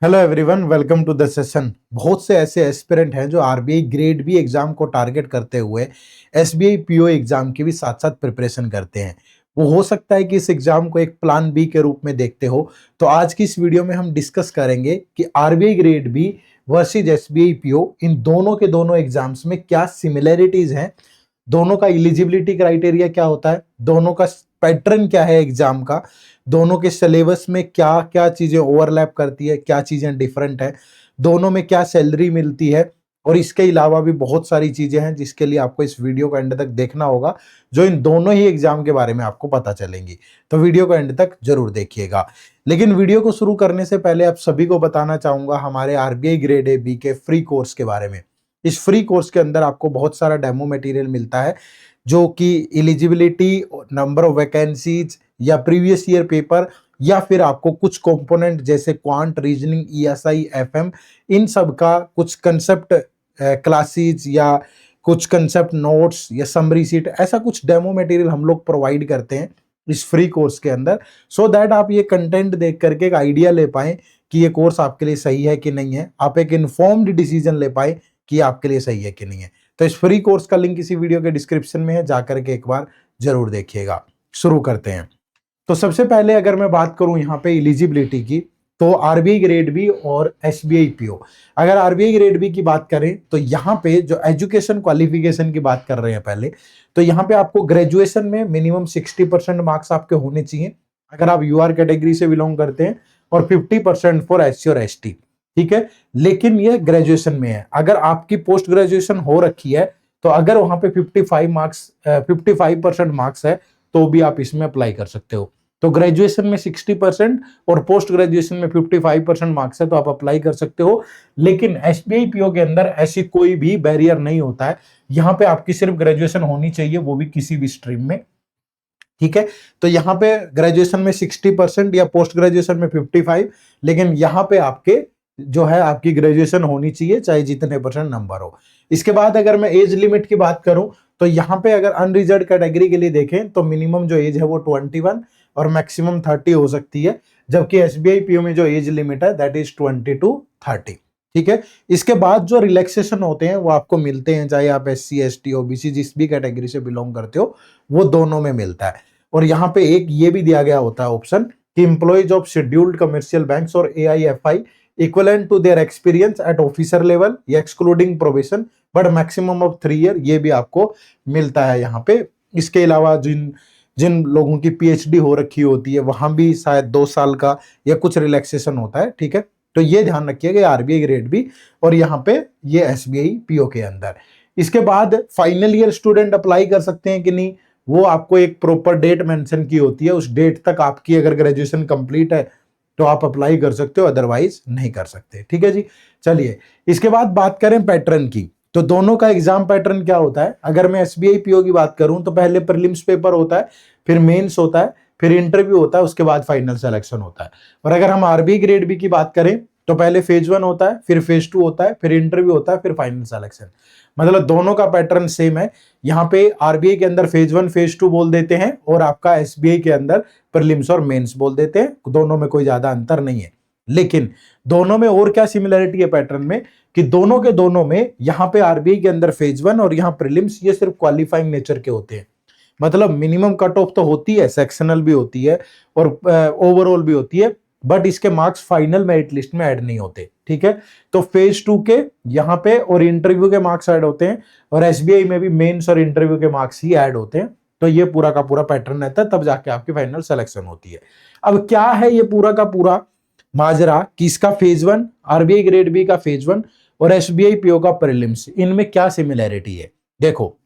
Hello everyone, welcome to the session. बहुत से ऐसे एस्पिरेंट हैं जो आरबीआई ग्रेड बी एग्जाम को टारगेट करते हुए एसबीआई पीओ एग्जाम की भी साथ साथ प्रिपरेशन करते हैं। वो हो सकता है कि इस एग्जाम को एक प्लान बी के रूप में देखते हो। तो आज की इस वीडियो में हम डिस्कस करेंगे कि RBI grade B versus SBI PO, इन दोनों के दोनों एग्जाम्स में क्या सिमिलरिटीज हैं, दोनों का एलिजिबिलिटी क्राइटेरिया क्या होता है, दोनों का पैटर्न क्या है एग्जाम का, दोनों के सिलेबस में क्या क्या चीजें ओवरलैप करती है, क्या चीजें डिफरेंट है, दोनों में क्या सैलरी मिलती है, और इसके अलावा भी बहुत सारी चीजें हैं जिसके लिए आपको इस वीडियो को एंड तक देखना होगा, जो इन दोनों ही एग्जाम के बारे में आपको पता चलेंगी। तो वीडियो को एंड तक जरूर देखिएगा। लेकिन वीडियो को शुरू करने से पहले आप सभी को बताना चाहूंगा हमारे आरबीआई ग्रेड ए बी के फ्री कोर्स के बारे में। इस फ्री कोर्स के अंदर आपको बहुत सारा डेमो मटेरियल मिलता है, जो कि एलिजिबिलिटी, नंबर ऑफ वैकेंसीज या प्रीवियस ईयर पेपर, या फिर आपको कुछ कंपोनेंट जैसे क्वांट, रीजनिंग, ईएसआई, एफएम, इन सब का कुछ कंसेप्ट क्लासेस या कुछ कंसेप्ट नोट्स या समरी सीट, ऐसा कुछ डेमो मटेरियल हम लोग प्रोवाइड करते हैं इस फ्री कोर्स के अंदर, सो दैट आप ये कंटेंट देख करके एक आइडिया ले पाए कि ये कोर्स आपके लिए सही है कि नहीं है, आप एक इन्फॉर्म्ड डिसीजन ले पाए कि आपके लिए सही है कि नहीं है। तो इस फ्री कोर्स का लिंक इसी वीडियो के डिस्क्रिप्शन में है, जाकर के एक बार जरूर देखिएगा। शुरू करते हैं। तो सबसे पहले अगर मैं बात करूं यहाँ पे एलिजिबिलिटी की, तो आरबीआई ग्रेड बी और एसबीआई पीओ, अगर आरबीआई ग्रेड बी की बात करें तो यहाँ पे जो एजुकेशन क्वालिफिकेशन की बात कर रहे हैं पहले, तो यहाँ पे आपको ग्रेजुएशन में मिनिमम 60% मार्क्स आपके होने चाहिए अगर आप यूआर कैटेगरी से बिलोंग करते हैं, और 50% फॉर एससी और एसटी। ठीक है, लेकिन ये ग्रेजुएशन में है। अगर आपकी पोस्ट ग्रेजुएशन हो रखी है, तो अगर वहां पे 55% मार्क्स है, तो भी आप इसमें अप्लाई कर सकते हो। तो ग्रेजुएशन में 60% और पोस्ट ग्रेजुएशन में 55% मार्क्स है, तो आप अप्लाई कर सकते हो। लेकिन एसबीआई पीओ के अंदर ऐसी कोई भी बैरियर नहीं होता है। यहाँ पे आपकी सिर्फ ग्रेजुएशन होनी चाहिए, वो भी किसी भी स्ट्रीम में। ठीक है, तो यहाँ पे ग्रेजुएशन में 60% या पोस्ट ग्रेजुएशन में 55, लेकिन यहाँ पे आपके जो है आपकी ग्रेजुएशन होनी चाहिए, चाहे जितने परसेंट नंबर हो। इसके बाद अगर मैं एज लिमिट की बात करूं, तो यहाँ पे अगर अनरिजर्व कैटेगरी के लिए देखें तो मिनिमम जो एज है वो 21 और मैक्सिमम 30 हो सकती है, जबकि एसबीआई पीओ में जो एज लिमिट है दैट इज 20 to 30। ठीक है, इसके बाद जो रिलैक्सेशन होते हैं वो आपको मिलते हैं, चाहे आप एससी, एसटी, ओबीसी जिस भी कैटेगरी से बिलोंग करते हो, वो दोनों में मिलता है। और यहाँ पे एक ये भी दिया गया होता है ऑप्शन कि employees of scheduled commercial banks और AIFI equivalent to their experience at officer level या excluding probation but maximum of 3 year, ये भी आपको मिलता है यहाँ पे। इसके अलावा जिन जिन लोगों की पीएचडी हो रखी होती है, वहां भी शायद 2 साल का या कुछ रिलैक्सेशन होता है। ठीक है, तो ये ध्यान रखिएगा, आरबीआई ग्रेड बी और यहाँ पे ये एसबीआई पीओ के अंदर। इसके बाद फाइनल ईयर स्टूडेंट अप्लाई कर सकते हैं कि नहीं, वो आपको एक प्रॉपर डेट मेंशन की होती है, उस डेट तक आपकी अगर ग्रेजुएशन कंप्लीट है तो आप अप्लाई कर सकते हो, अदरवाइज नहीं कर सकते। ठीक है जी, चलिए इसके बाद बात करें पैटर्न की। तो दोनों का एग्जाम पैटर्न क्या होता है, अगर मैं एसबीआई पीओ की बात करूं तो पहले प्रीलिम्स पेपर होता है, फिर मेंस होता है, फिर इंटरव्यू होता है, उसके बाद फाइनल सिलेक्शन होता है। और अगर हम आरबीआई ग्रेड बी की बात करें तो पहले फेज 1 होता है, फिर फेज 2 होता है, फिर इंटरव्यू होता है, फिर फाइनल सिलेक्शन। मतलब दोनों का पैटर्न सेम है। यहाँ पे आरबीआई के अंदर फेज 1 फेज 2 बोल देते हैं, और आपका एसबीआई के अंदर प्रीलिम्स और मेंस बोल देते हैं। दोनों में कोई ज्यादा अंतर नहीं है, लेकिन दोनों में और क्या सिमिलरिटी है पैटर्न में, कि दोनों के दोनों में यहाँ पे आरबीआई के अंदर फेज 1 और यहाँ प्रीलिम्स, ये सिर्फ क्वालिफाइंग नेचर के होते हैं। मतलब मिनिमम कट ऑफ तो होती है, सेक्शनल भी होती है और ओवरऑल भी होती है, बट इसके मार्क्स फाइनल मेरिट लिस्ट में ऐड नहीं होते। ठीक है, तो फेज 2 के यहाँ पे और इंटरव्यू के मार्क्स ऐड होते हैं, और एसबीआई में भी मेंस और इंटरव्यू के मार्क्स ही ऐड होते हैं। तो ये पूरा का पूरा पैटर्न रहता है, तब जाके आपकी फाइनल सिलेक्शन होती है। अब क्या है ये पूरा का पूरा माजरा, कि इसका फेज 1, आरबीआई ग्रेड बी का फेज 1 और एसबीआई पीओ का प्रीलिम्स, इनमें क्या सिमिलैरिटी है। देखो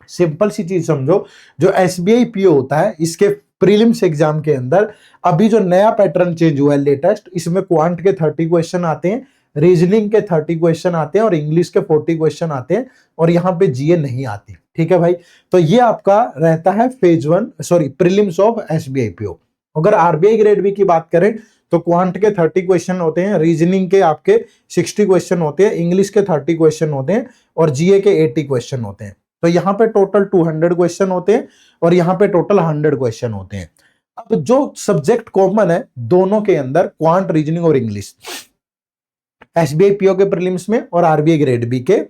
सिंपल सी चीज समझो, जो एसबीआई पीओ होता है इसके प्रीलिम्स एग्जाम के अंदर अभी जो नया पैटर्न चेंज हुआ है लेटेस्ट, इसमें क्वांट के 30 क्वेश्चन आते हैं, रीजनिंग के 30 क्वेश्चन आते हैं, और इंग्लिश के 40 क्वेश्चन आते हैं, और यहाँ पे जीए नहीं आती। ठीक है भाई, तो ये आपका रहता है phase 1 sorry prelims of SBI PO. अगर आरबीआई ग्रेड बी की बात करें तो क्वांट के 30 क्वेश्चन होते हैं, रीजनिंग के आपके 60 क्वेश्चन होते हैं, इंग्लिश के 30 क्वेश्चन होते हैं, और जीए के 80 क्वेश्चन होते हैं। तो यहाँ पे टोटल 200 क्वेश्चन होते हैं, और यहाँ पे टोटल 100 क्वेश्चन होते हैं। अब जो सब्जेक्ट कॉमन है दोनों के अंदर, क्वांट, रीजनिंग और इंग्लिश, एसबीआई पीओ के प्रीलिम्स में और आरबीआई ग्रेड बी के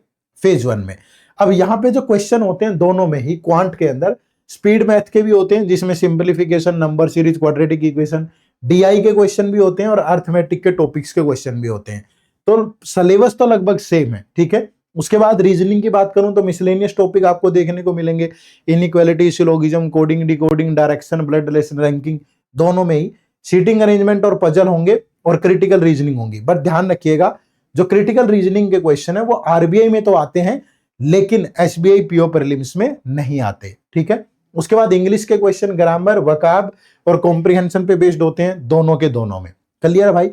फेज 1 में। अब यहाँ पे जो क्वेश्चन होते हैं दोनों में ही, क्वांट के अंदर स्पीड मैथ के भी होते हैं जिसमें simplification, number series, quadratic equation, DI के क्वेश्चन भी होते हैं और अर्थमेटिक के टॉपिक्स के क्वेश्चन भी होते हैं। तो सिलेबस तो लगभग सेम है, ठीक है। उसके बाद रीजनिंग की बात करूं तो मिसलेनियस टॉपिक आपको देखने को मिलेंगे, inequality, syllogism, coding, decoding, direction, blood relation, ranking, दोनों में ही सीटिंग अरेंजमेंट और पजल होंगे और क्रिटिकल रीजनिंग होंगी। बट ध्यान रखिएगा, जो क्रिटिकल रीजनिंग के क्वेश्चन है वो आरबीआई में तो आते हैं लेकिन एसबीआई पीओ प्रीलिम्स में नहीं आते, ठीक है। उसके बाद इंग्लिश के क्वेश्चन ग्रामर, वकाब और कॉम्प्रिहेंशन पे बेस्ड होते हैं, दोनों के दोनों में। क्लियर है भाई?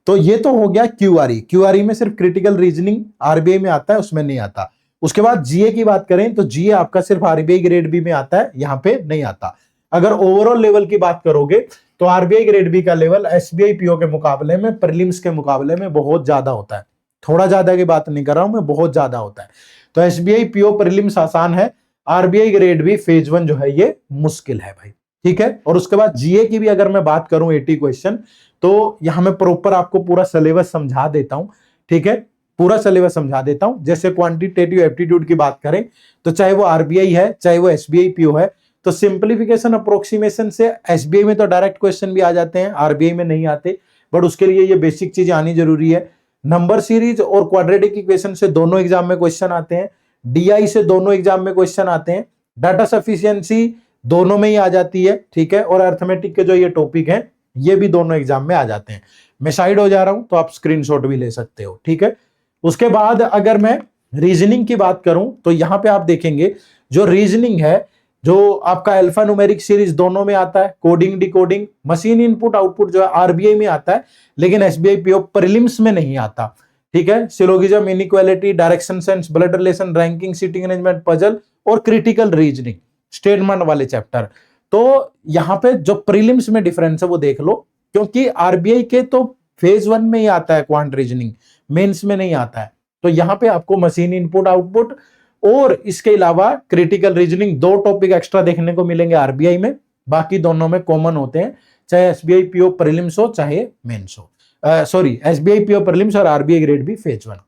तो ये तो हो गया क्यूआरई। क्यूआरई में सिर्फ क्रिटिकल रीजनिंग आरबीआई में आता है, उसमें नहीं आता। उसके बाद जीए की बात करें तो जीए आपका सिर्फ आरबीआई ग्रेड बी में आता है, यहां पे नहीं आता। अगर ओवरऑल लेवल की बात करोगे तो आरबीआई ग्रेड बी का लेवल एसबीआई पीओ के मुकाबले में, प्रीलिम्स के मुकाबले में बहुत ज्यादा होता है। थोड़ा ज्यादा की बात नहीं कर रहा हूं मैं, बहुत ज्यादा होता है। तो एसबीआई पीओ प्रीलिम्स आसान है, आरबीआई ग्रेड बी फेज 1 जो है ये मुश्किल है भाई, ठीक है। और उसके बाद जीए की भी अगर मैं बात करूं 80 क्वेश्चन, तो यहां मैं प्रॉपर आपको पूरा सिलेबस समझा देता हूं, ठीक है। पूरा सिलेबस समझा देता हूं। जैसे क्वांटिटेटिव एप्टीट्यूड की बात करें तो चाहे वो आरबीआई है चाहे वो एसबीआई पीओ है, तो सिंप्लीफिकेशन अप्रोक्सीमेशन से एसबीआई में तो डायरेक्ट क्वेश्चन भी आ जाते हैं, आरबीआई में नहीं आते, बट उसके लिए ये बेसिक चीजें आनी जरूरी है। नंबर सीरीज और क्वाड्रेटिक इक्वेशन से दोनों एग्जाम में क्वेश्चन आते हैं, डीआई से दोनों एग्जाम में क्वेश्चन आते हैं, डाटा सफिशिएंसी दोनों में ही आ जाती है, ठीक है। और अर्थमेटिक के जो ये टॉपिक हैं ये भी दोनों एग्जाम में आ जाते हैं। मैं साइड हो जा रहा हूं तो आप स्क्रीनशॉट भी ले सकते हो, ठीक है। उसके बाद अगर मैं रीजनिंग की बात करूं तो यहां पे आप देखेंगे जो रीजनिंग है, जो आपका अल्फा न्यूमेरिक सीरीज दोनों में आता है, coding, decoding, machine input output जो है आरबीआई में आता है लेकिन एसबीआई पीओ प्रीलिम्स में नहीं आता, ठीक है। Syllogism, inequality, direction sense, blood relation, ranking, seating arrangement, puzzle और क्रिटिकल रीजनिंग, स्टेटमेंट वाले चैप्टर। तो यहां पे जो प्रीलिम्स में डिफरेंस है वो देख लो, क्योंकि आरबीआई के तो फेज 1 में ही आता है क्वांट रीजनिंग, मेंस में नहीं आता है। तो यहां पे आपको मशीन इनपुट आउटपुट और इसके अलावा क्रिटिकल रीजनिंग, दो टॉपिक एक्स्ट्रा देखने को मिलेंगे आरबीआई में, बाकी दोनों में कॉमन होते हैं, चाहे एसबीआई पीओ प्रीलिम्स हो चाहे मेंस हो, सॉरी एसबीआई पीओ प्रीलिम्स और RBI grade B phase 1।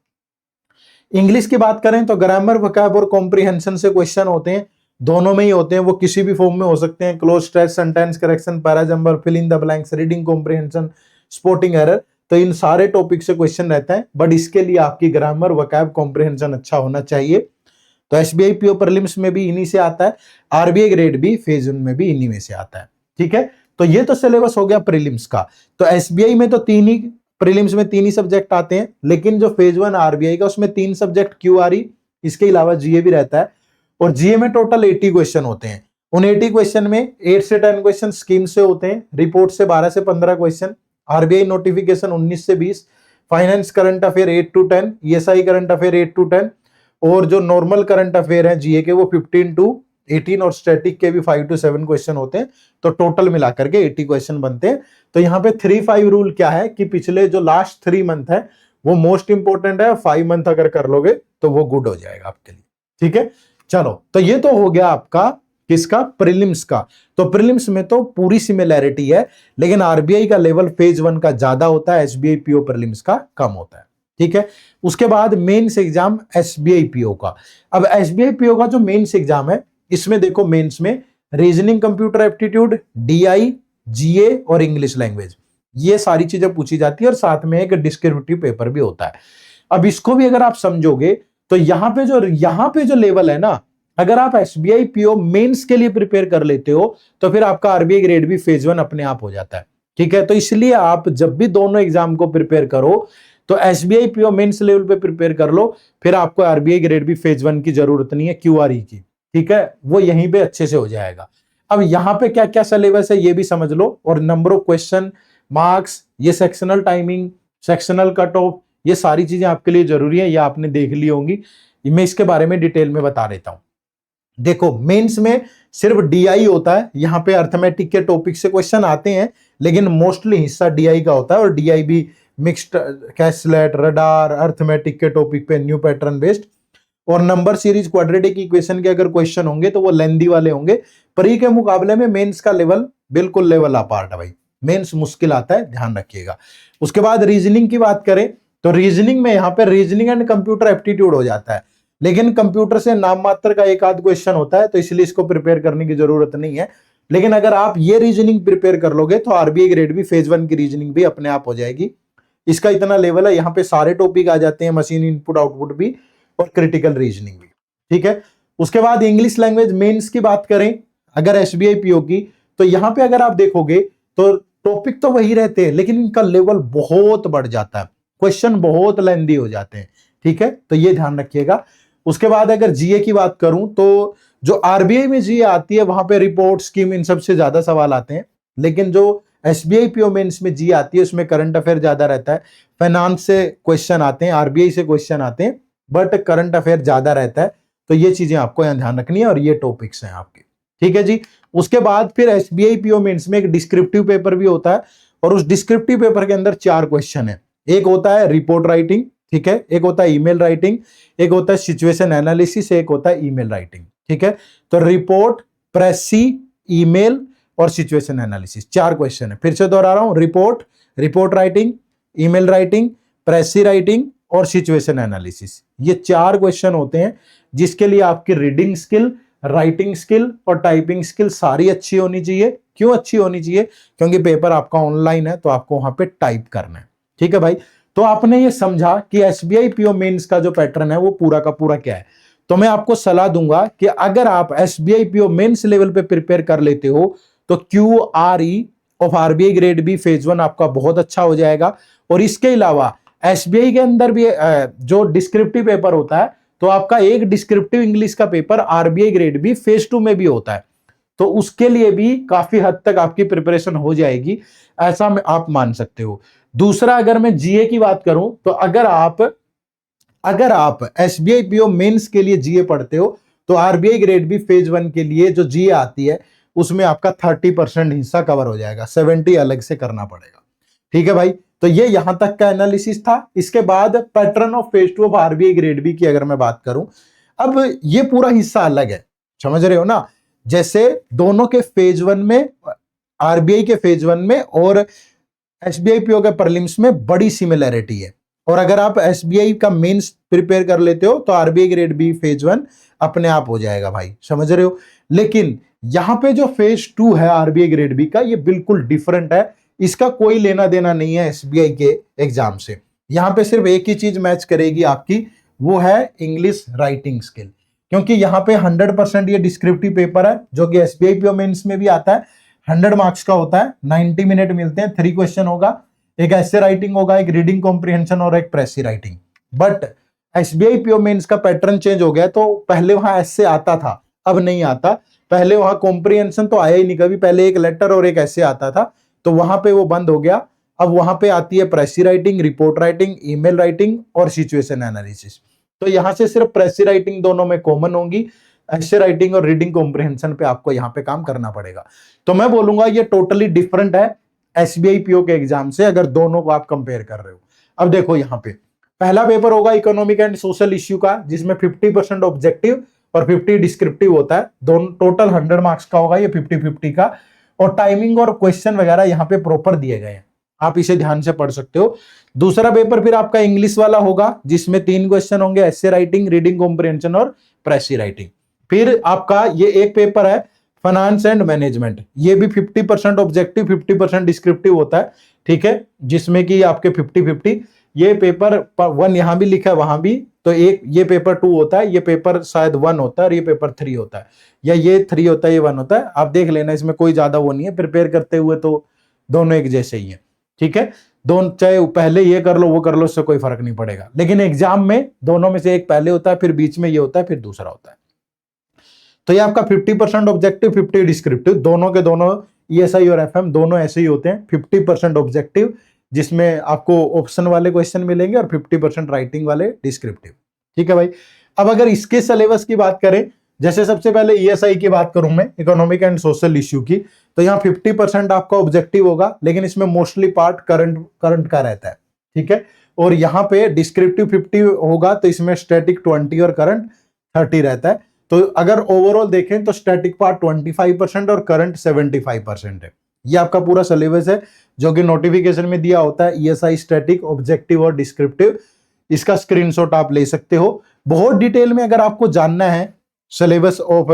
English की बात करें तो ग्रामर, वोकैब और कॉम्प्रिहेंशन से क्वेश्चन होते हैं, दोनों में ही होते हैं, वो किसी भी फॉर्म में हो सकते हैं, cloze stretch, sentence correction, parajumble, fill in the blanks, reading comprehension, spotting error, तो इन सारे टॉपिक से क्वेश्चन रहता है। बट इसके लिए आपकी ग्रामर, वोकैब, कॉम्प्रिहेंशन अच्छा होना चाहिए। तो एसबीआई पीओ प्रीलिम्स में भी इन्हीं से आता है, आरबीआई ग्रेड बी फेज 1 में भी इन्हीं में से आता है, ठीक है। तो ये तो सिलेबस हो गया प्रीलिम्स का। तो एसबीआई में तो प्रीलिम्स में तीन ही सब्जेक्ट आते हैं, लेकिन जो फेज 1 आरबीआई का उसमें 3 सब्जेक्ट क्यूआरई, इसके अलावा जीए भी रहता है। और जीए में टोटल 80 क्वेश्चन होते हैं। उन 80 क्वेश्चन में 8 से 10 क्वेश्चन स्कीम से होते हैं, रिपोर्ट से 12 से 15 क्वेश्चन, आरबीआई नोटिफिकेशन 19 से 20, finance current affair 8 to 10, ESI current affair 8 to 10, और जो नॉर्मल करंट अफेयर है जीए के वो 15 to 18 और स्टैटिक के भी 5 to 7 क्वेश्चन होते हैं। तो टोटल मिलाकर के 80 क्वेश्चन बनते हैं। तो यहाँ पे 3-5 रूल क्या है कि पिछले जो लास्ट 3 मंथ है वो मोस्ट इंपोर्टेंट है, 5 मंथ अगर कर लोगे तो वो गुड हो जाएगा आपके लिए, ठीक है। चलो, तो ये तो हो गया आपका किसका, प्रीलिम्स का। तो प्रीलिम्स में तो पूरी सिमिलैरिटी है, लेकिन आरबीआई का लेवल फेज 1 का ज्यादा होता है, एसबीआई पीओ प्रीलिम्स का कम होता है, ठीक है। उसके बाद मेंस एग्जाम एसबीआई पीओ का। अब एसबीआई पीओ का जो मेंस एग्जाम है, इसमें देखो मेंस में रीजनिंग, कंप्यूटर एप्टीट्यूड, डीआई, जीए और इंग्लिश लैंग्वेज, ये सारी चीजें पूछी जाती है और साथ में एक डिस्क्रिप्टिव पेपर भी होता है। अब इसको भी अगर आप समझोगे तो यहां पे जो लेवल है ना, अगर आप एसबीआई पीओ मेंस के लिए प्रिपेयर कर लेते हो तो फिर आपका आरबीआई ग्रेड भी फेज 1 अपने आप हो जाता है, ठीक है। तो इसलिए आप जब भी दोनों एग्जाम को प्रिपेयर करो तो एसबीआई पीओ मेंस लेवल पे प्रिपेयर कर लो, फिर आपको आरबीआई ग्रेड बी फेज 1 की जरूरत नहीं है क्यूआरई की, ठीक है, वो यहीं पे अच्छे से हो जाएगा। अब यहाँ पे क्या क्या सिलेबस है ये भी समझ लो, और नंबर ऑफ क्वेश्चन, मार्क्स, ये sectional timing, sectional cut off, ये सारी चीजें आपके लिए जरूरी है, ये आपने देख ली होंगी। मैं इसके बारे में डिटेल में बता देता हूं। देखो मेंस में सिर्फ डीआई होता है, यहाँ पे अर्थमेटिक के टॉपिक से क्वेश्चन आते हैं, लेकिन मोस्टली हिस्सा डीआई का होता है, और डीआई भी मिक्स्ड, कैसलेट, रडार, अर्थमेटिक के टॉपिक पे न्यू पैटर्न बेस्ड। और नंबर सीरीज, क्वाड्रेटिक इक्वेशन के अगर क्वेश्चन होंगे तो वो लेंदी वाले होंगे। प्री के मुकाबले में मेंस का लेवल बिल्कुल लेवल अपार्ट है भाई, मेंस मुश्किल आता है, ध्यान रखिएगा। उसके बाद रीजनिंग की बात करें तो रीजनिंग में यहाँ पे रीजनिंग एंड कंप्यूटर एप्टीट्यूड हो जाता है, लेकिन कंप्यूटर से नाम मात्र का एक आध क्वेश्चन होता है, तो इसलिए इसको प्रिपेयर करने की जरूरत नहीं है। लेकिन अगर आप ये रीजनिंग प्रिपेयर कर लोगे तो आरबीआई ग्रेड भी फेज 1 की रीजनिंग भी अपने आप हो जाएगी। इसका इतना लेवल है, यहाँ पे सारे टॉपिक आ जाते हैं, मशीन इनपुट आउटपुट भी और क्रिटिकल रीजनिंग भी, ठीक है। उसके बाद इंग्लिश लैंग्वेज मेंस की बात करें अगर एसबीआई पीओ की, तो यहाँ पे अगर आप देखोगे तो टॉपिक तो वही रहते हैं, लेकिन इनका लेवल बहुत बढ़ जाता है, क्वेश्चन बहुत लेंदी हो जाते हैं, ठीक है, तो ये ध्यान रखिएगा। उसके बाद अगर जीए की बात करूं तो जो आरबीआई में जीए आती है वहां पे रिपोर्ट स्कीम इन सबसे ज्यादा सवाल आते हैं, लेकिन जो एसबीआई पीओ मेंस में जीए आती है उसमें करंट अफेयर ज्यादा रहता है, फाइनेंस से क्वेश्चन आते हैं, आरबीआई से क्वेश्चन आते हैं, बट करंट अफेयर ज्यादा रहता है। तो ये चीजें आपको यहां ध्यान रखनी है और ये टॉपिक्स हैं आपके, ठीक है जी। उसके बाद फिर एसबीआई पीओ मेंस में एक डिस्क्रिप्टिव पेपर भी होता है, और उस डिस्क्रिप्टिव पेपर के अंदर 4 क्वेश्चन है। एक होता है रिपोर्ट राइटिंग, ठीक है, एक होता है ईमेल राइटिंग, एक होता है सिचुएशन एनालिसिस, एक होता है ईमेल राइटिंग, ठीक है। तो रिपोर्ट, प्रेसी, ईमेल और सिचुएशन एनालिसिस 4 क्वेश्चन है। फिर से दोहरा रहा हूं, report, report writing, email writing, प्रेसी writing और सिचुएशन एनालिसिस, ये 4 क्वेश्चन होते हैं, जिसके लिए आपकी रीडिंग स्किल, राइटिंग स्किल और टाइपिंग स्किल सारी अच्छी होनी चाहिए। क्यों अच्छी होनी चाहिए? क्योंकि पेपर आपका ऑनलाइन है, तो आपको वहां पे टाइप करना है, ठीक है भाई। तो आपने ये समझा कि एसबीआई पीओ मेंस का जो पैटर्न है वो पूरा का पूरा क्या है। तो मैं आपको सलाह दूंगा कि अगर आप एसबीआई पीओ मेंस लेवल पे प्रिपेयर कर लेते हो तो QRE of RBI grade B phase 1 आपका बहुत अच्छा हो जाएगा। और इसके अलावा एसबीआई के अंदर भी जो डिस्क्रिप्टिव पेपर होता है, तो आपका एक डिस्क्रिप्टिव इंग्लिश का paper RBI grade B phase 2 में भी होता है, तो उसके लिए भी काफी हद तक आपकी प्रिपरेशन हो जाएगी, ऐसा आप मान सकते हो। दूसरा, अगर मैं जीए की बात करूं तो अगर आप एसबीआई पीओ मेंस के लिए जीए पढ़ते हो तो आरबीआई ग्रेड बी फेज 1 के लिए जो जीए आती है उसमें आपका 30% हिस्सा कवर हो जाएगा, 70 अलग से करना पड़ेगा, ठीक है भाई। तो ये यहां तक का एनालिसिस था। इसके बाद pattern of phase 2 of RBI grade B की अगर मैं बात करूं, अब ये पूरा हिस्सा अलग है, समझ रहे हो ना। जैसे दोनों के फेज 1 में, आरबीआई के फेज 1 में और एसबीआई पीओ के प्रीलिम्स में बड़ी सिमिलैरिटी है, और अगर आप एसबीआई का मेंस प्रिपेयर कर लेते हो तो आरबीआई ग्रेड बी फेज 1 अपने आप हो जाएगा भाई, समझ रहे हो। लेकिन यहां पे जो फेज 2 है आरबीआई ग्रेड बी का, ये बिल्कुल डिफरेंट है, इसका कोई लेना देना नहीं है एसबीआई के एग्जाम से। यहां पे सिर्फ एक ही चीज मैच करेगी आपकी, वो है इंग्लिश राइटिंग स्किल, क्योंकि यहाँ पे 100% ये डिस्क्रिप्टिव पेपर है जो कि एसबीआई पीओ मेंस में भी आता है, 100 मार्क्स का होता है, 90 मिनट मिलते हैं, 3 क्वेश्चन होगा, एक ऐसे राइटिंग होगा, एक रीडिंग कॉम्प्रिहेंशन और एक precis writing. But SBI PO mains का पैटर्न चेंज हो गया, तो पहले वहां ऐसे आता था, अब नहीं आता। पहले वहां कॉम्प्रिहेंशन तो आया ही नहीं कभी, पहले एक लेटर और एक ऐसे आता था, तो वहां पे वो बंद हो गया। अब वहां पे आती है प्रेसी writing, report writing, email writing और सिचुएशन एनालिसिस। तो यहां से सिर्फ प्रेसी राइटिंग दोनों में कॉमन होंगी, ऐसे राइटिंग और रीडिंग कॉम्प्रिहेंशन पे आपको यहाँ पे काम करना पड़ेगा। तो मैं बोलूंगा ये टोटली डिफरेंट है एसबीआई पीओ के एग्जाम से, अगर दोनों को आप कंपेयर कर रहे हो। अब देखो यहाँ पे पहला पेपर होगा इकोनॉमिक एंड सोशल इश्यू का, जिसमें 50% ऑब्जेक्टिव और 50 डिस्क्रिप्टिव होता है, दोनों टोटल 100 मार्क्स का होगा ये 50-50 का, और टाइमिंग और क्वेश्चन वगैरह यहाँ पे प्रॉपर दिए गए हैं, आप इसे ध्यान से पढ़ सकते हो। दूसरा पेपर फिर आपका इंग्लिश वाला होगा, जिसमें 3 क्वेश्चन होंगे, एसे राइटिंग, रीडिंग कॉम्प्रिहेंशन और प्रेसी राइटिंग। फिर आपका ये एक पेपर है फाइनेंस एंड मैनेजमेंट, ये भी 50% ऑब्जेक्टिव 50% डिस्क्रिप्टिव होता है, ठीक है, जिसमें कि आपके 50-50। ये पेपर 1 यहां भी लिखा है वहां भी, तो एक ये पेपर 2 होता है, ये पेपर शायद 1 होता है और ये पेपर 3 होता है, या ये 3 होता है ये 1 होता है, आप देख लेना, इसमें कोई ज्यादा वो नहीं है, प्रिपेयर करते हुए तो दोनों एक जैसे ही है, ठीक है। दोनों चाहे पहले ये कर लो वो कर लो, उससे कोई फर्क नहीं पड़ेगा, लेकिन एग्जाम में दोनों में से एक पहले होता है, फिर बीच में ये होता है, फिर दूसरा होता है। तो ये आपका 50% ऑब्जेक्टिव 50 डिस्क्रिप्टिव, दोनों के दोनों ईएसआई और एफएम दोनों ऐसे ही होते हैं। 50% ऑब्जेक्टिव जिसमें आपको ऑप्शन वाले क्वेश्चन मिलेंगे और 50% राइटिंग वाले डिस्क्रिप्टिव, ठीक है भाई। अब अगर इसके सिलेबस की बात करें, जैसे सबसे पहले ईएसआई की बात करूं मैं, इकोनॉमिक एंड सोशल इश्यू की, तो यहाँ 50% आपका ऑब्जेक्टिव होगा, लेकिन इसमें मोस्टली पार्ट करंट का रहता है, ठीक है। और यहाँ पे डिस्क्रिप्टिव 50 होगा, तो इसमें स्टैटिक 20 और करंट 30 रहता है। तो अगर ओवरऑल देखें तो स्टैटिक पार्ट 25% और करंट 75% है, ये आपका पूरा सिलेबस है जो कि नोटिफिकेशन में दिया होता है, ईएसआई, स्टैटिक, ऑब्जेक्टिव और डिस्क्रिप्टिव। इसका स्क्रीनशॉट आप ले सकते हो। बहुत डिटेल में अगर आपको जानना है सिलेबस ऑफ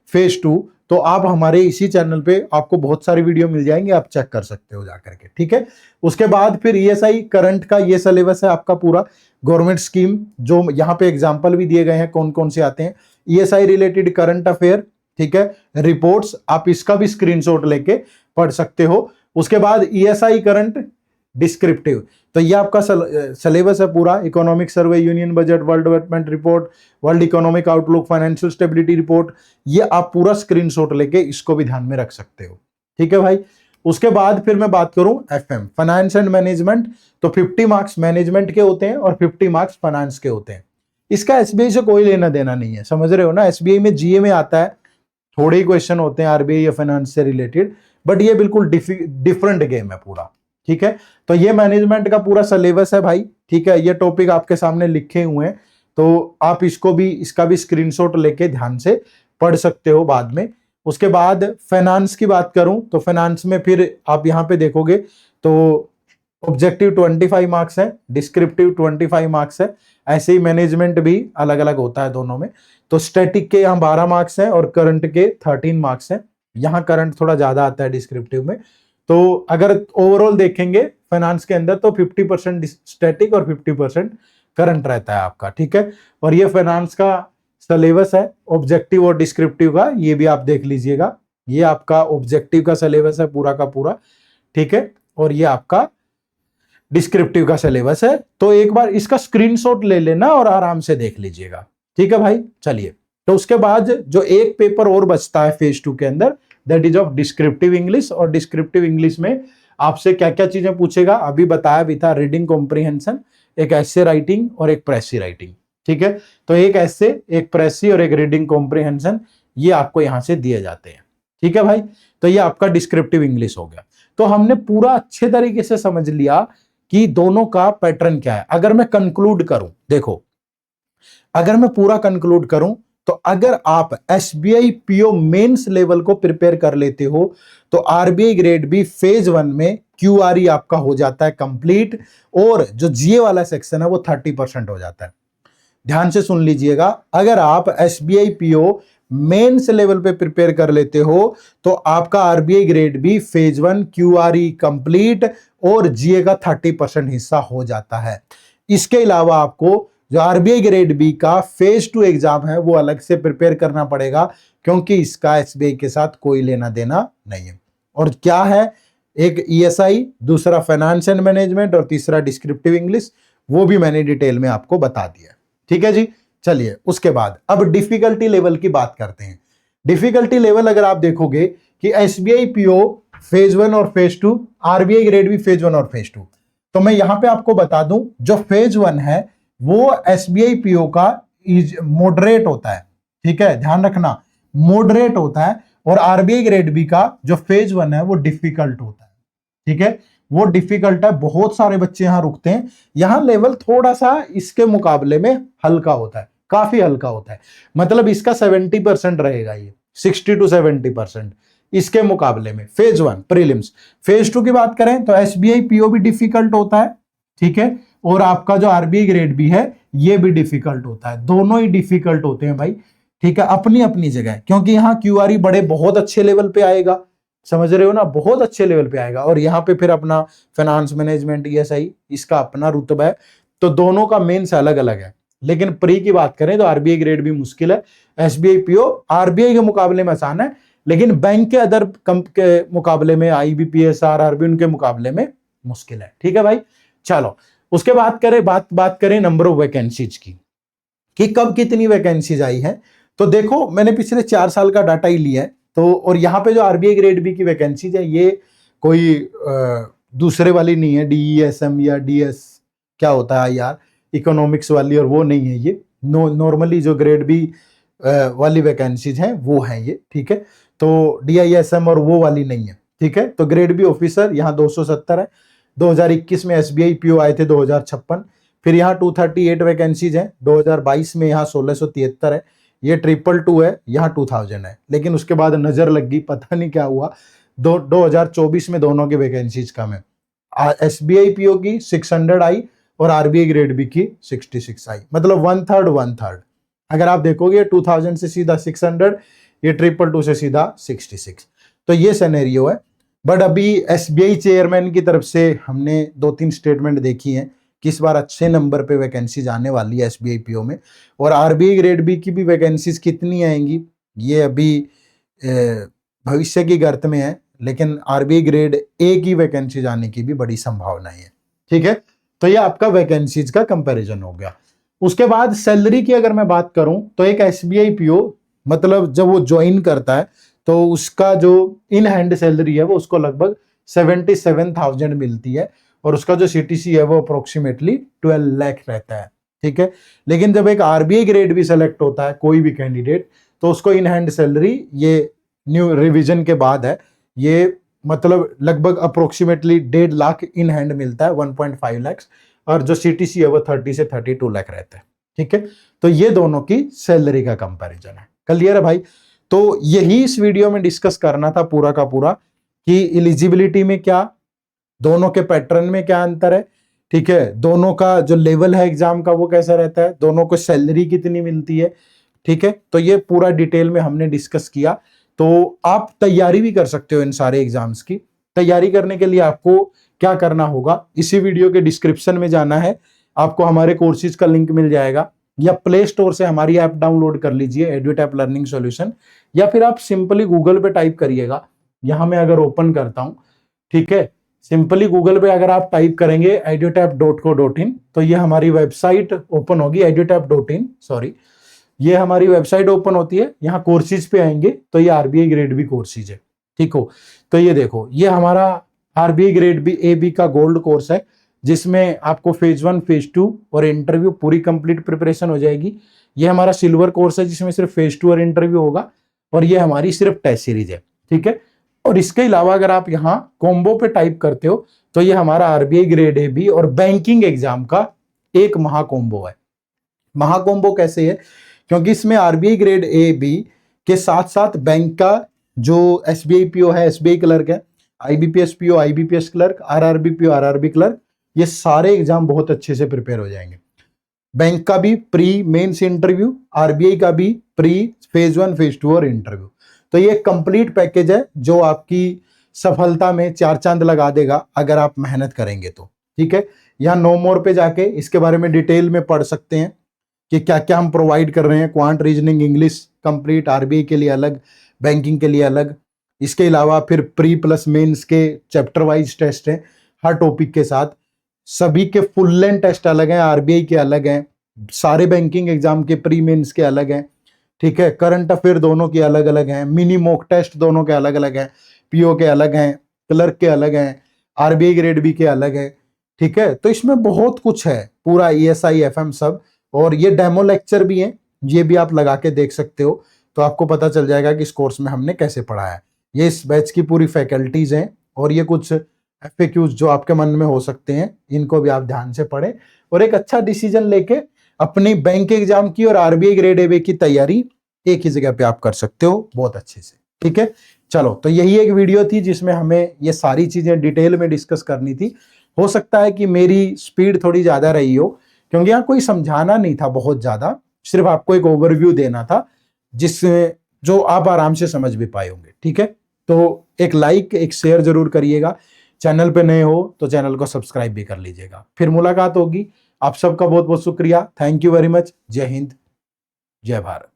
फेज 2 तो आप हमारे इसी चैनल पे आपको बहुत सारी वीडियो मिल जाएंगे, आप चेक कर सकते हो जाकर के, ठीक है। उसके बाद फिर ईएसआई करंट का ये सिलेबस है आपका पूरा, गवर्नमेंट स्कीम, जो यहाँ पे एग्जांपल भी दिए गए हैं कौन कौन से आते हैं, ईएसआई रिलेटेड करंट अफेयर, ठीक है, रिपोर्ट्स, आप इसका भी स्क्रीनशॉट लेके पढ़ सकते हो। उसके बाद ईएसआई करंट डिस्क्रिप्टिव, तो ये आपका सिलेबस है पूरा, economic survey, union budget, world development report, world economic outlook, financial stability report, ये आप पूरा स्क्रीनशॉट लेके इसको भी ध्यान में रख सकते हो, ठीक है भाई। उसके बाद फिर मैं बात करूं एफएम, फाइनेंस एंड मैनेजमेंट, तो 50 मार्क्स मैनेजमेंट के होते हैं और 50 मार्क्स फाइनेंस के होते हैं। इसका एसबीआई से कोई लेना देना नहीं है, समझ रहे हो ना। एसबीआई में जीए में आता है, थोड़े ही क्वेश्चन होते हैं आरबीआई या फाइनेंस से रिलेटेड, बट ये बिल्कुल डिफरेंट गेम है पूरा, ठीक है। तो ये मैनेजमेंट का पूरा सिलेबस है भाई, ठीक है। ये टॉपिक आपके सामने लिखे हुए हैं, तो आप इसको भी, इसका भी स्क्रीनशॉट लेके ध्यान से पढ़ सकते हो बाद में। उसके बाद फाइनेंस की बात करूं तो फाइनेंस में फिर आप यहां पे देखोगे तो ऑब्जेक्टिव 25 मार्क्स है, डिस्क्रिप्टिव 25 मार्क्स है, ऐसे ही मैनेजमेंट भी अलग अलग होता है दोनों में। तो स्टैटिक के यहाँ 12 मार्क्स हैं और करंट के 13 मार्क्स हैं। यहाँ करंट थोड़ा ज्यादा आता है डिस्क्रिप्टिव में। तो अगर ओवरऑल देखेंगे फाइनेंस के अंदर तो 50% स्टैटिक और 50% करंट रहता है आपका, ठीक है। और ये फाइनेंस का सिलेबस है ऑब्जेक्टिव और डिस्क्रिप्टिव का, ये भी आप देख लीजिएगा। ये आपका ऑब्जेक्टिव का सिलेबस है पूरा का पूरा, ठीक है, और ये आपका डिस्क्रिप्टिव का सिलेबस है। तो एक बार इसका स्क्रीनशॉट ले लेना और आराम से देख लीजिएगा, ठीक है भाई। चलिए, तो उसके बाद जो एक पेपर और बचता है फेज 2 के अंदर, that is of descriptive English. और डिस्क्रिप्टिव इंग्लिश में आपसे क्या क्या चीजें पूछेगा अभी बताया भी था, रीडिंग कॉम्प्रिहेंशन, एक एसे राइटिंग और एक प्रेसी राइटिंग, ठीक है। तो एक एसे, एक प्रेसी और एक रीडिंग कॉम्प्रिहेंशन, ये आपको यहां से दिए जाते हैं, ठीक है भाई। तो ये आपका डिस्क्रिप्टिव इंग्लिश हो गया। तो हमने पूरा अच्छे तरीके से समझ लिया कि दोनों का पैटर्न क्या है। अगर मैं कंक्लूड करूं, देखो, अगर मैं पूरा कंक्लूड करूं तो अगर आप एसबीआई पीओ मेंस लेवल को प्रिपेयर कर लेते हो तो आरबीआई ग्रेड बी फेज 1 में क्यूआरई आपका हो जाता है कंप्लीट, और जो जीए वाला सेक्शन है वो 30% हो जाता है। ध्यान से सुन लीजिएगा, अगर आप एसबीआई पीओ मेंस लेवल पे प्रिपेयर कर लेते हो तो आपका RBI grade B phase 1 QRE complete और जीए का 30% हिस्सा हो जाता है। इसके अलावा आपको जो आरबीआई ग्रेड बी का फेज 2 एग्जाम है वो अलग से प्रिपेयर करना पड़ेगा, क्योंकि इसका एसबीआई के साथ कोई लेना देना नहीं है। और क्या है, एक ईएसआई, दूसरा फाइनेंस एंड मैनेजमेंट और तीसरा डिस्क्रिप्टिव इंग्लिश, वो भी मैंने डिटेल में आपको बता दिया, ठीक है जी। चलिए, उसके बाद अब डिफिकल्टी लेवल की बात करते हैं। डिफिकल्टी लेवल अगर आप देखोगे कि एसबीआई पीओ फेज 1 और phase 2, RBI grade B phase 1 और फेज 2, तो मैं यहां पे आपको बता दूं, जो फेज 1 है वो एसबीआई पीओ का मॉडरेट होता है, ठीक है, ध्यान रखना, मॉडरेट होता है। और आरबीआई ग्रेड बी का जो फेज 1 है वो डिफिकल्ट होता है, ठीक है, वो डिफिकल्ट है। बहुत सारे बच्चे यहां रुकते हैं। यहां लेवल थोड़ा सा इसके मुकाबले में हल्का होता है, काफी हल्का होता है, मतलब इसका 70% रहेगा, ये 60 to 70% इसके मुकाबले में फेज 1 प्रीलिम्स। फेज 2 की बात करें तो एसबीआई पीओ भी डिफिकल्ट होता है, ठीक है, और आपका जो आरबीआई ग्रेड बी है ये भी डिफिकल्ट होता है। दोनों ही डिफिकल्ट होते हैं भाई, ठीक है, अपनी अपनी जगह, क्योंकि यहाँ क्यूआरई बड़े बहुत अच्छे लेवल पे आएगा, समझ रहे हो ना, बहुत अच्छे लेवल पे आएगा। और यहाँ पे फिर अपना फाइनेंस मैनेजमेंट ईएसआई, इसका अपना रुतबा है। तो दोनों का मेंस अलग अलग है। लेकिन प्री की बात करें तो आरबीआई ग्रेड भी मुश्किल है, एसबीआई पीओ आरबीआई के मुकाबले में आसान है, लेकिन बैंक के अदर के मुकाबले में, आईबीपीएस, आरआरबी, उनके मुकाबले में मुश्किल है, ठीक है भाई। चलो, उसके बात करें नंबर ऑफ वैकेंसीज की, कि कब कितनी वैकेंसीज आई है। तो देखो, मैंने पिछले 4 साल का डाटा ही लिया है। तो और यहाँ पे जो आरबीआई ग्रेड बी की वैकेंसीज है ये कोई दूसरे वाली नहीं है, डीईएसएम या डीएस क्या होता है यार, इकोनॉमिक्स वाली, और वो नहीं है ये। नॉर्मली जो ग्रेड बी वाली वैकेंसीज हैं वो हैं ये, ठीक है। तो डीआईएसएम और वो वाली नहीं है, ठीक है। तो ग्रेड बी ऑफिसर यहाँ 270 है। 2021 में एसबीआई पीओ आए थे 2056। फिर यहाँ 238 वैकेंसीज हैं। 2022 में यहाँ 1673 है। ये 222 है, यहाँ 2000 है। लेकिन उसके बाद नजर लग गई, पता नहीं क्या हुआ, 2024 में दोनों की वैकेंसीज कम है। एसबीआई पीओ की 600 आई और आरबीआई ग्रेड बी की 66 आई, मतलब 1/3 अगर आप देखोगे 2000 से सीधा 600, ये 222 से सीधा 66। तो ये सिनेरियो है। बट अभी एसबीआई चेयरमैन की तरफ से हमने 2-3 स्टेटमेंट देखी हैं कि इस बार अच्छे नंबर पे वैकेंसीज आने वाली है एसबीआई पीओ में, और आरबीआई ग्रेड बी की भी वैकेंसीज कितनी आएंगी ये अभी भविष्य की गर्त में है, लेकिन आरबीआई ग्रेड ए की वैकेंसीज आने की भी बड़ी संभावनाएं है। ठीक है, तो ये आपका वैकेंसीज का कंपैरिजन हो गया। उसके बाद सैलरी की अगर मैं बात करूं तो एक एसबीआई पीओ मतलब जब वो ज्वाइन करता है तो उसका जो इन हैंड सैलरी है वो उसको लगभग 77,000 मिलती है, और उसका जो सीटीसी है वो अप्रोक्सीमेटली 12 लाख रहता है। ठीक है, लेकिन जब एक आरबीआई ग्रेड भी सेलेक्ट होता है कोई भी कैंडिडेट, तो उसको इन हैंड सैलरी ये न्यू रिवीजन के बाद है, ये मतलब लगभग अप्रोक्सीमेटली 1.5 लाख इन हैंड मिलता है, 1.5 लाख, और जो सीटीसी है वो 30 से 32 लाख रहता है। ठीक है, तो ये दोनों की सैलरी का कंपैरिजन है। क्लियर है भाई? तो यही इस वीडियो में डिस्कस करना था पूरा का पूरा कि एलिजिबिलिटी में क्या, दोनों के पैटर्न में क्या अंतर है। ठीक है, दोनों का जो लेवल है एग्जाम का वो कैसा रहता है, दोनों को सैलरी कितनी मिलती है। ठीक है, तो ये पूरा डिटेल में हमने डिस्कस किया। तो आप तैयारी भी कर सकते हो इन सारे एग्जाम्स की। तैयारी करने के लिए आपको क्या करना होगा, इसी वीडियो के डिस्क्रिप्शन में जाना है, आपको हमारे कोर्सेज का लिंक मिल जाएगा, या प्ले स्टोर से हमारी ऐप डाउनलोड कर लीजिए एडुटैप लर्निंग सॉल्यूशन, या फिर आप सिंपली गूगल पे टाइप करिएगा। यहां मैं अगर ओपन करता हूं, ठीक है, सिंपली गूगल पे अगर आप टाइप करेंगे edutap.co.in तो ये हमारी वेबसाइट ओपन होगी, edutap.in सॉरी, ये हमारी वेबसाइट ओपन होती है। यहाँ कोर्सेज पे आएंगे तो ये आरबीआई ग्रेड बी कोर्सेज है। ठीक हो, तो ये देखो ये हमारा RBI grade B A B का गोल्ड कोर्स है, जिसमें आपको फेज 1 फेज 2 और इंटरव्यू पूरी कंप्लीट प्रिपरेशन हो जाएगी। ये हमारा सिल्वर कोर्स है जिसमें सिर्फ फेज 2 और इंटरव्यू होगा, और ये हमारी सिर्फ टेस्ट सीरीज है। ठीक है, और इसके अलावा अगर आप यहाँ कॉम्बो पे टाइप करते हो तो ये हमारा आरबीआई ग्रेड ए बी और बैंकिंग एग्जाम का एक महाकोम्बो है। महाकोम्बो कैसे है, क्योंकि इसमें आरबीआई ग्रेड ए बी के साथ साथ बैंक का जो एसबीआई पीओ है, एसबीआई क्लर्क है, IBPS PO, IBPS clerk, RRB PO, RRB clerk, ये सारे एग्जाम बहुत अच्छे से प्रिपेयर हो जाएंगे। बैंक का भी प्री मेंस इंटरव्यू, आरबीआई का भी प्री फेज 1 फेज 2 और इंटरव्यू। तो ये कंप्लीट पैकेज है जो आपकी सफलता में 4 चांद लगा देगा अगर आप मेहनत करेंगे तो। ठीक है, यहाँ नो मोर पे जाके इसके बारे में डिटेल में पढ़ सकते हैं कि क्या क्या हम प्रोवाइड कर रहे हैं। Quant, reasoning, English complete, RBI के लिए अलग, बैंकिंग के लिए अलग। इसके अलावा फिर प्री प्लस मेंस के चैप्टर वाइज टेस्ट हैं हर टॉपिक के साथ, सभी के फुल लेंथ टेस्ट अलग हैं, आरबीआई के अलग हैं, सारे बैंकिंग एग्जाम के प्री मेंस के अलग हैं। ठीक है, करंट अफेयर दोनों के अलग अलग हैं, मिनी मॉक टेस्ट दोनों के अलग अलग हैं, पीओ के अलग हैं, क्लर्क के अलग हैं, आरबीआई ग्रेड बी के अलग है। ठीक है, तो इसमें बहुत कुछ है, पूरा ईएसआई एफएम सब, और ये डेमो लेक्चर भी हैं, ये भी आप लगा के देख सकते हो, तो आपको पता चल जाएगा कि इस कोर्स में हमने कैसे पढ़ाया है। ये इस बैच की पूरी फैकल्टीज हैं, और ये कुछ एफएक्यूज जो आपके मन में हो सकते हैं, इनको भी आप ध्यान से पढ़ें और एक अच्छा डिसीजन लेके अपनी बैंक एग्जाम की और आरबीआई ग्रेड ए की तैयारी एक ही जगह पे आप कर सकते हो बहुत अच्छे से। ठीक है, चलो, तो यही एक वीडियो थी जिसमें हमें ये सारी चीजें डिटेल में डिस्कस करनी थी। हो सकता है कि मेरी स्पीड थोड़ी ज्यादा रही हो, क्योंकि यहाँ कोई समझाना नहीं था बहुत ज्यादा, सिर्फ आपको एक ओवरव्यू देना था जिससे जो आप आराम से समझ भी पाए होंगे। ठीक है, तो एक लाइक एक शेयर जरूर करिएगा, चैनल पे नए हो तो चैनल को सब्सक्राइब भी कर लीजिएगा। फिर मुलाकात होगी। आप सबका बहुत बहुत शुक्रिया, थैंक यू वेरी मच। जय हिंद, जय भारत।